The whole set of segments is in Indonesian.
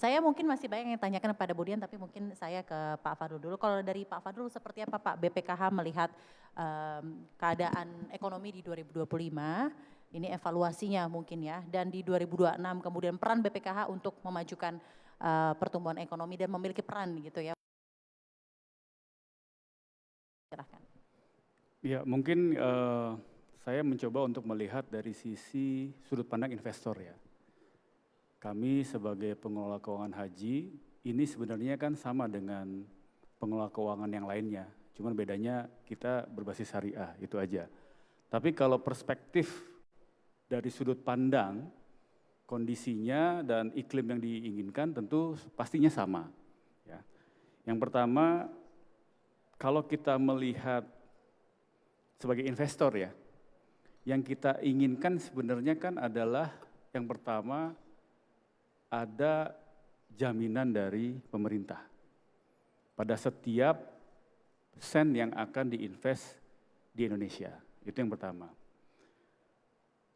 Saya mungkin masih banyak yang tanyakan kepada Budian, tapi mungkin saya ke Pak Fadrul dulu. Kalau dari Pak Fadrul seperti apa Pak BPKH melihat keadaan ekonomi di 2025, ini evaluasinya mungkin ya, dan di 2026 kemudian peran BPKH untuk memajukan pertumbuhan ekonomi dan memiliki peran gitu ya. Silahkan. Ya, mungkin saya mencoba untuk melihat dari sisi sudut pandang investor ya. Kami sebagai pengelola keuangan haji, ini sebenarnya kan sama dengan pengelola keuangan yang lainnya. Cuman bedanya kita berbasis syariah, itu aja. Tapi kalau perspektif dari sudut pandang, kondisinya dan iklim yang diinginkan tentu pastinya sama. Ya. Yang pertama, kalau kita melihat sebagai investor ya, yang kita inginkan sebenarnya kan adalah yang pertama ada jaminan dari pemerintah pada setiap sen yang akan diinvest di Indonesia. Itu yang pertama.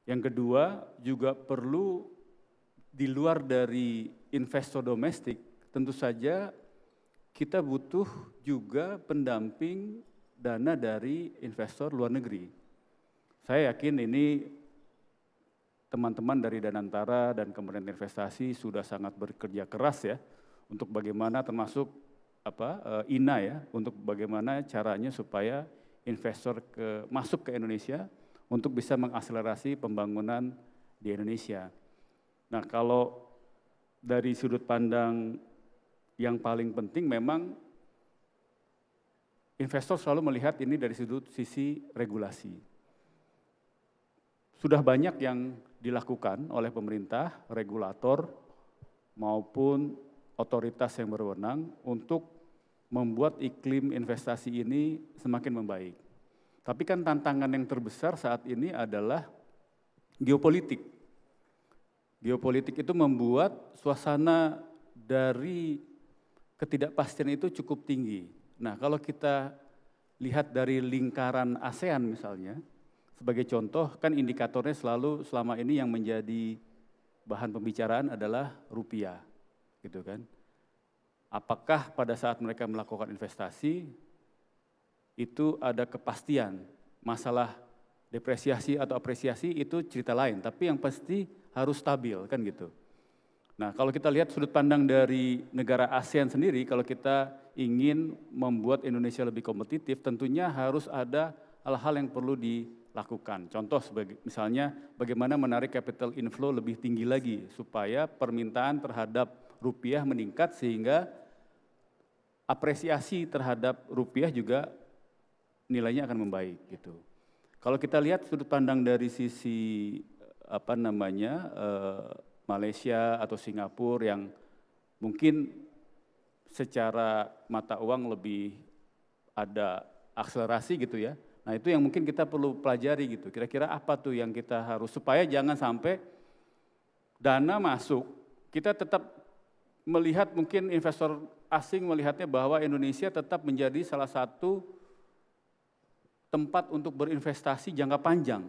Yang kedua juga perlu di luar dari investor domestik, tentu saja kita butuh juga pendamping dana dari investor luar negeri. Saya yakin ini teman-teman dari Danantara dan Kementerian Investasi sudah sangat bekerja keras ya untuk bagaimana termasuk INA ya, untuk bagaimana caranya supaya investor masuk ke Indonesia untuk bisa mengakselerasi pembangunan di Indonesia. Nah, kalau dari sudut pandang yang paling penting memang investor selalu melihat ini dari sisi regulasi. Sudah banyak yang dilakukan oleh pemerintah, regulator, maupun otoritas yang berwenang untuk membuat iklim investasi ini semakin membaik. Tapi kan tantangan yang terbesar saat ini adalah geopolitik. Geopolitik itu membuat suasana dari ketidakpastian itu cukup tinggi. Nah, kalau kita lihat dari lingkaran ASEAN misalnya, sebagai contoh kan indikatornya selalu selama ini yang menjadi bahan pembicaraan adalah rupiah, gitu kan. Apakah pada saat mereka melakukan investasi itu ada kepastian, masalah depresiasi atau apresiasi itu cerita lain, tapi yang pasti harus stabil kan gitu. Nah, kalau kita lihat sudut pandang dari negara ASEAN sendiri, kalau kita ingin membuat Indonesia lebih kompetitif, tentunya harus ada hal-hal yang perlu dilakukan. Contoh misalnya bagaimana menarik capital inflow lebih tinggi lagi supaya permintaan terhadap rupiah meningkat sehingga apresiasi terhadap rupiah juga nilainya akan membaik gitu. Kalau kita lihat sudut pandang dari sisi Malaysia atau Singapura yang mungkin secara mata uang lebih ada akselerasi gitu ya. Nah, itu yang mungkin kita perlu pelajari gitu. Kira-kira apa tuh yang kita harus supaya jangan sampai dana masuk, kita tetap melihat mungkin investor asing melihatnya bahwa Indonesia tetap menjadi salah satu tempat untuk berinvestasi jangka panjang.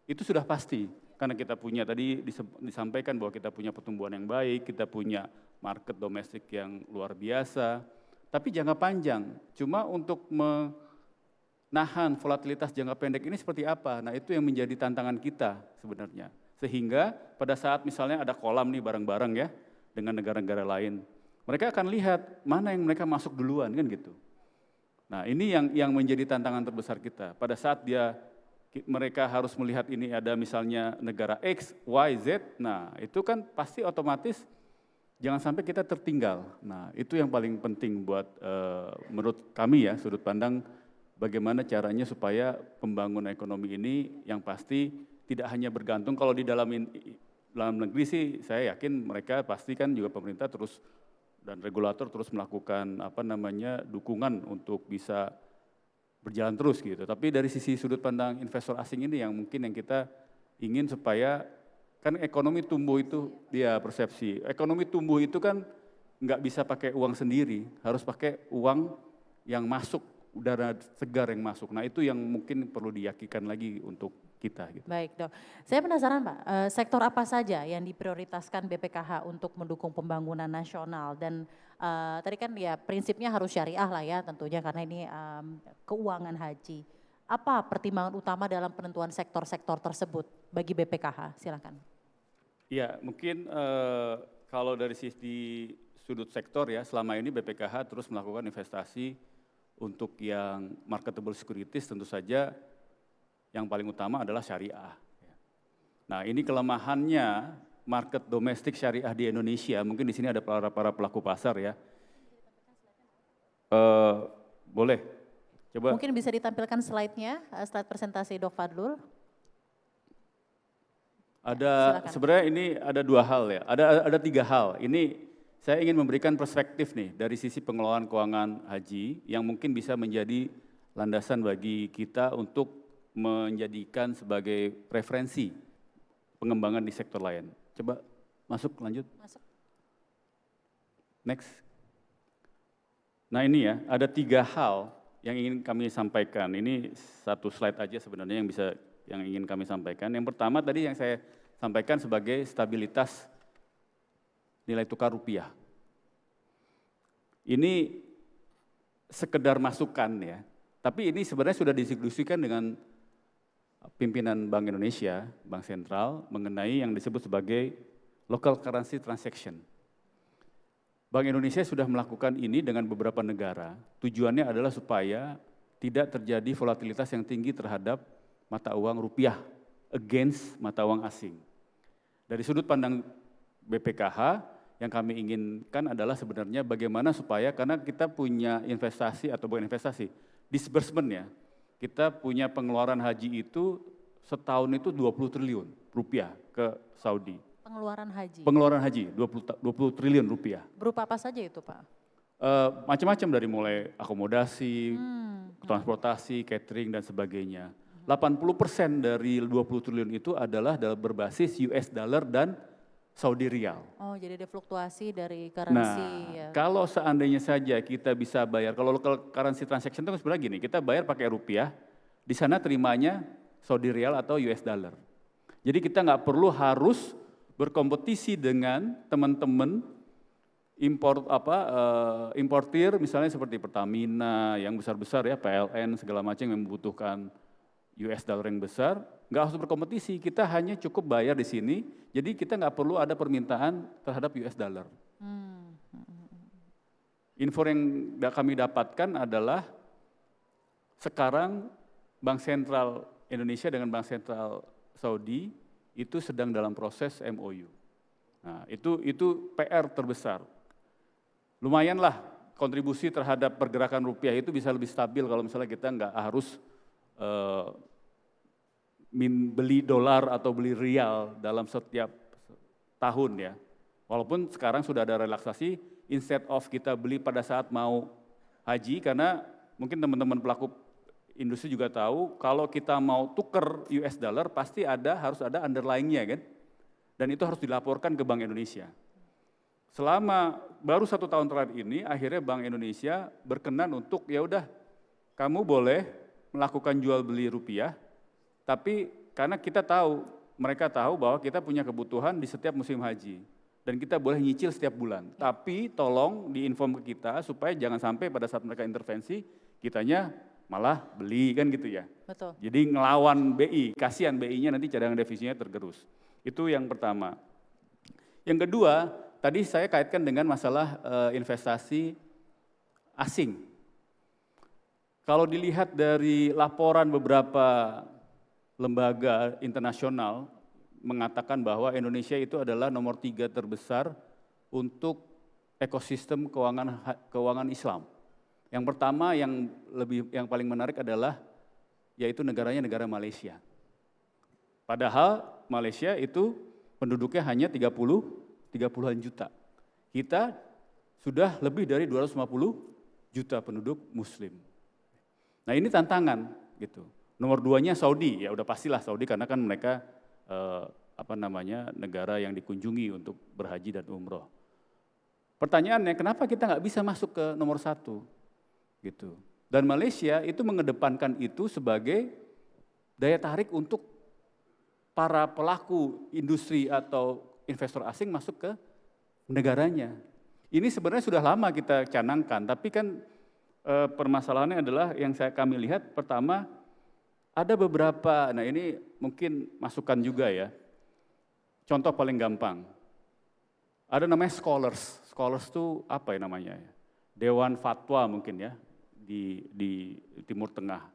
Itu sudah pasti. Karena kita punya tadi disampaikan bahwa kita punya pertumbuhan yang baik, kita punya market domestik yang luar biasa, tapi jangka panjang. Cuma untuk menahan volatilitas jangka pendek ini seperti apa? Nah, itu yang menjadi tantangan kita sebenarnya. Sehingga pada saat misalnya ada kolam nih bareng-bareng ya dengan negara-negara lain, mereka akan lihat mana yang mereka masuk duluan kan gitu. Nah, ini yang menjadi tantangan terbesar kita. Pada saat mereka harus melihat ini ada misalnya negara X, Y, Z, nah itu kan pasti otomatis jangan sampai kita tertinggal. Nah, itu yang paling penting buat menurut kami ya, sudut pandang bagaimana caranya supaya pembangunan ekonomi ini yang pasti tidak hanya bergantung kalau di dalam negeri sih saya yakin mereka pasti kan juga pemerintah terus dan regulator terus melakukan dukungan untuk bisa berjalan terus gitu. Tapi dari sisi sudut pandang investor asing ini yang mungkin yang kita ingin supaya kan ekonomi tumbuh itu dia persepsi. Ekonomi tumbuh itu kan nggak bisa pakai uang sendiri, harus pakai uang yang masuk, udara segar yang masuk. Nah, itu yang mungkin perlu diyakinkan lagi untuk kita. Gitu. Baik dok, saya penasaran Pak, sektor apa saja yang diprioritaskan BPKH untuk mendukung pembangunan nasional dan tadi kan ya prinsipnya harus syariah lah ya tentunya karena ini keuangan haji. Apa pertimbangan utama dalam penentuan sektor-sektor tersebut bagi BPKH? Silakan. Ya mungkin kalau dari sisi sudut sektor ya selama ini BPKH terus melakukan investasi untuk yang marketable securities tentu saja yang paling utama adalah syariah. Nah ini kelemahannya market domestik syariah di Indonesia, mungkin di sini ada para pelaku pasar ya. Boleh, coba. Mungkin bisa ditampilkan slide-nya, slide presentasi Dok Fadlul. Ada sebenarnya ini ada 2 hal ya, ada 3 hal. Ini saya ingin memberikan perspektif nih dari sisi pengelolaan keuangan haji yang mungkin bisa menjadi landasan bagi kita untuk menjadikan sebagai preferensi pengembangan di sektor lain. Coba masuk, lanjut. Masuk. Next. Nah ini ya, ada 3 hal yang ingin kami sampaikan. Ini satu slide aja sebenarnya yang ingin kami sampaikan. Yang pertama tadi yang saya sampaikan sebagai stabilitas nilai tukar rupiah. Ini sekedar masukan ya, tapi ini sebenarnya sudah didiskusikan dengan pimpinan Bank Indonesia, Bank Sentral, mengenai yang disebut sebagai local currency transaction. Bank Indonesia sudah melakukan ini dengan beberapa negara. Tujuannya adalah supaya tidak terjadi volatilitas yang tinggi terhadap mata uang rupiah against mata uang asing. Dari sudut pandang BPKH, yang kami inginkan adalah sebenarnya bagaimana supaya, karena kita punya investasi atau bukan investasi, disbursement ya, kita punya pengeluaran haji itu setahun itu 20 triliun rupiah ke Saudi. Pengeluaran haji? Pengeluaran haji, 20 triliun rupiah. Berupa apa saja itu Pak? Macam-macam dari mulai akomodasi, transportasi, catering dan sebagainya. 80% dari 20 triliun itu adalah berbasis US dollar dan Saudi Riyal. Oh jadi ada fluktuasi dari currency ya. Kalau seandainya saja kita bisa bayar, kalau local currency transaction itu sebenarnya gini, kita bayar pakai rupiah, di sana terimanya Saudi Riyal atau US dollar. Jadi kita nggak perlu harus berkompetisi dengan teman-teman importir misalnya seperti Pertamina yang besar-besar ya, PLN segala macam yang membutuhkan US dollar yang besar, nggak harus berkompetisi, kita hanya cukup bayar di sini, jadi kita nggak perlu ada permintaan terhadap US dollar. Info yang kami dapatkan adalah sekarang Bank Sentral Indonesia dengan Bank Sentral Saudi itu sedang dalam proses MOU. Nah, itu PR terbesar. Lumayanlah kontribusi terhadap pergerakan rupiah itu bisa lebih stabil kalau misalnya kita nggak harus beli dolar atau beli rial dalam setiap tahun ya. Walaupun sekarang sudah ada relaksasi, instead of kita beli pada saat mau haji, karena mungkin teman-teman pelaku industri juga tahu, kalau kita mau tuker US dollar pasti harus ada underlying-nya kan, dan itu harus dilaporkan ke Bank Indonesia. Selama baru 1 tahun terakhir ini, akhirnya Bank Indonesia berkenan untuk ya udah, kamu boleh melakukan jual beli rupiah, tapi karena mereka tahu bahwa kita punya kebutuhan di setiap musim haji, dan kita boleh nyicil setiap bulan. Tapi tolong diinform ke kita supaya jangan sampai pada saat mereka intervensi, kitanya malah beli kan gitu ya. Betul. Jadi ngelawan BI, kasihan BI-nya nanti cadangan devisinya tergerus. Itu yang pertama. Yang kedua, tadi saya kaitkan dengan masalah investasi asing. Kalau dilihat dari laporan beberapa lembaga internasional mengatakan bahwa Indonesia itu adalah nomor 3 terbesar untuk ekosistem keuangan Islam. Yang pertama yang paling menarik adalah yaitu negara Malaysia. Padahal Malaysia itu penduduknya hanya 30-an juta. Kita sudah lebih dari 250 juta penduduk muslim. Nah, ini tantangan gitu. Nomor 2-nya Saudi, ya udah pastilah Saudi karena kan mereka negara yang dikunjungi untuk berhaji dan umroh. Pertanyaannya, kenapa kita nggak bisa masuk ke nomor 1? Gitu. Dan Malaysia itu mengedepankan itu sebagai daya tarik untuk para pelaku industri atau investor asing masuk ke negaranya. Ini sebenarnya sudah lama kita canangkan, tapi kan permasalahannya adalah yang kami lihat pertama ada beberapa, nah ini mungkin masukan juga ya. Contoh paling gampang, ada namanya scholars. Scholars itu apa ya namanya ya? Dewan Fatwa mungkin ya di Timur Tengah.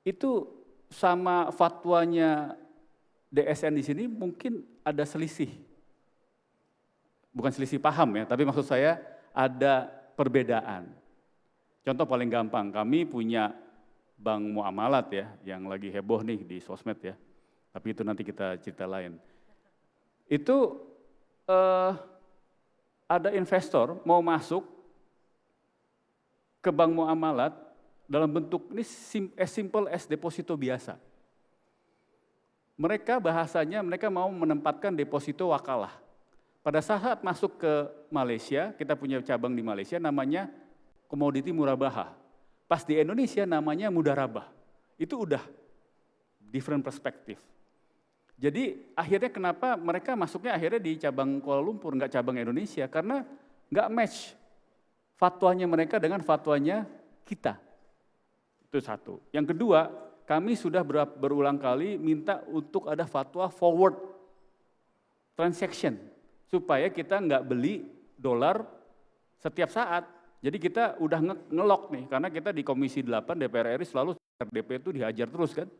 Itu sama fatwanya DSN di sini mungkin ada selisih. Bukan selisih paham ya, tapi maksud saya ada perbedaan. Contoh paling gampang, kami punya bank muamalat ya, yang lagi heboh nih di sosmed ya. Tapi itu nanti kita cerita lain. Itu ada investor mau masuk ke bank muamalat dalam bentuk ini as simple as deposito biasa. Mereka bahasanya mereka mau menempatkan deposito wakalah. Pada saat masuk ke Malaysia, kita punya cabang di Malaysia namanya komoditi murabahah. Pas di Indonesia namanya mudarabah. Itu udah different perspektif. Jadi akhirnya kenapa mereka masuknya akhirnya di cabang Kuala Lumpur, nggak cabang Indonesia, karena nggak match fatwanya mereka dengan fatwanya kita. Itu satu. Yang kedua, kami sudah berulang kali minta untuk ada fatwa forward transaction, supaya kita nggak beli dolar setiap saat. Jadi kita udah ngelok nih, karena kita di Komisi 8 DPR RI selalu RDP itu dihajar terus kan.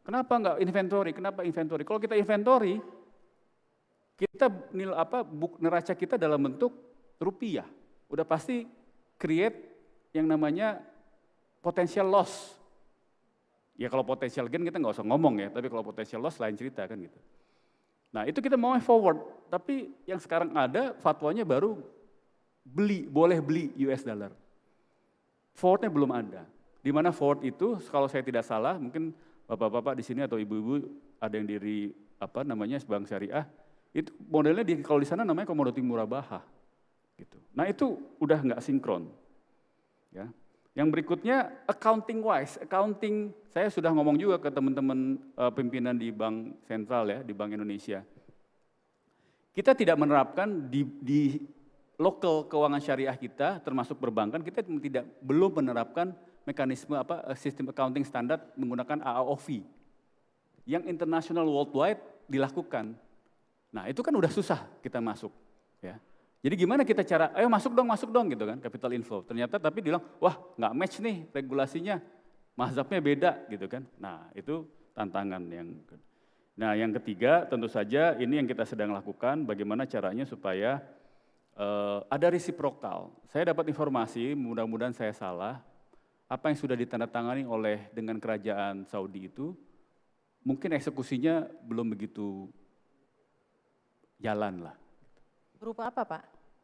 Kenapa nggak inventory? Kenapa inventory? Kalau kita inventory, kita neraca kita dalam bentuk rupiah. Udah pasti create yang namanya potential loss. Ya kalau potential gain kita nggak usah ngomong ya, tapi kalau potential loss lain cerita kan gitu. Nah itu kita mau forward, tapi yang sekarang ada fatwanya baru boleh beli US dollar. Forwardnya belum ada. Di mana forward itu kalau saya tidak salah, mungkin bapak-bapak di sini atau ibu-ibu ada yang dari bank syariah, itu modelnya kalau di sana namanya komoditi murabahah. Gitu. Nah itu udah nggak sinkron. Ya. Yang berikutnya accounting wise, saya sudah ngomong juga ke teman-teman pimpinan di Bank Sentral ya, di Bank Indonesia. Kita tidak menerapkan di lokal keuangan syariah kita, termasuk perbankan, kita belum menerapkan mekanisme sistem accounting standar menggunakan AAOV yang international worldwide dilakukan. Nah itu kan udah susah kita masuk. Ya. Jadi gimana kita cara, ayo masuk dong gitu kan, capital inflow. Ternyata tapi bilang, wah nggak match nih regulasinya, mazhabnya beda gitu kan. Nah itu tantangan yang ketiga tentu saja ini yang kita sedang lakukan, bagaimana caranya supaya ada resiprokal. Saya dapat informasi, mudah-mudahan saya salah, apa yang sudah ditandatangani dengan kerajaan Saudi itu, mungkin eksekusinya belum begitu jalan lah. Berupa apa Pak?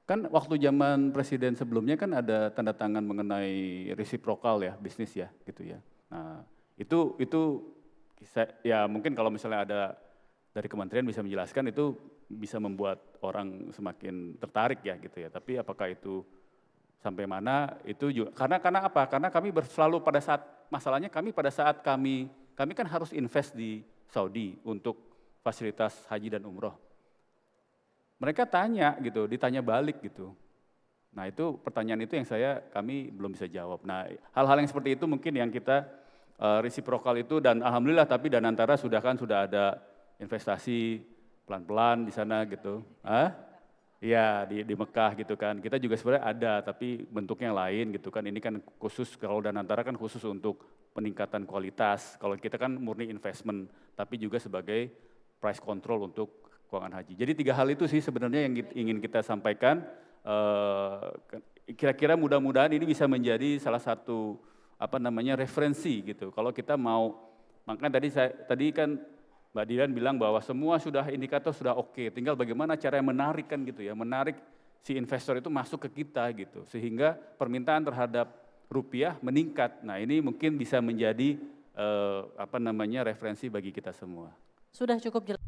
Kan waktu zaman presiden sebelumnya kan ada tanda tangan mengenai resiprokal ya, bisnis ya gitu ya. Nah itu ya mungkin kalau misalnya ada dari kementerian bisa menjelaskan itu bisa membuat orang semakin tertarik ya gitu ya. Tapi apakah itu sampai mana itu juga, karena apa? Karena kami selalu pada saat, masalahnya kami pada saat kami kan harus invest di Saudi untuk fasilitas haji dan umroh. Mereka ditanya balik gitu. Nah itu pertanyaan itu yang kami belum bisa jawab. Nah hal-hal yang seperti itu mungkin yang kita resiprokal itu, dan alhamdulillah tapi Danantara sudah ada investasi pelan-pelan di sana gitu. Iya di Mekah gitu kan. Kita juga sebenarnya ada tapi bentuknya yang lain gitu kan. Ini kan khusus, kalau Danantara kan khusus untuk peningkatan kualitas. Kalau kita kan murni investment tapi juga sebagai price control untuk keuangan haji. Jadi 3 hal itu sih sebenarnya yang ingin kita sampaikan. Kira-kira mudah-mudahan ini bisa menjadi salah satu referensi gitu. Kalau kita mau, makanya tadi kan Mbak Dian bilang bahwa semua indikator sudah oke, tinggal bagaimana cara menarik kan gitu ya, menarik si investor itu masuk ke kita gitu, sehingga permintaan terhadap rupiah meningkat. Nah ini mungkin bisa menjadi referensi bagi kita semua. Sudah cukup jelas.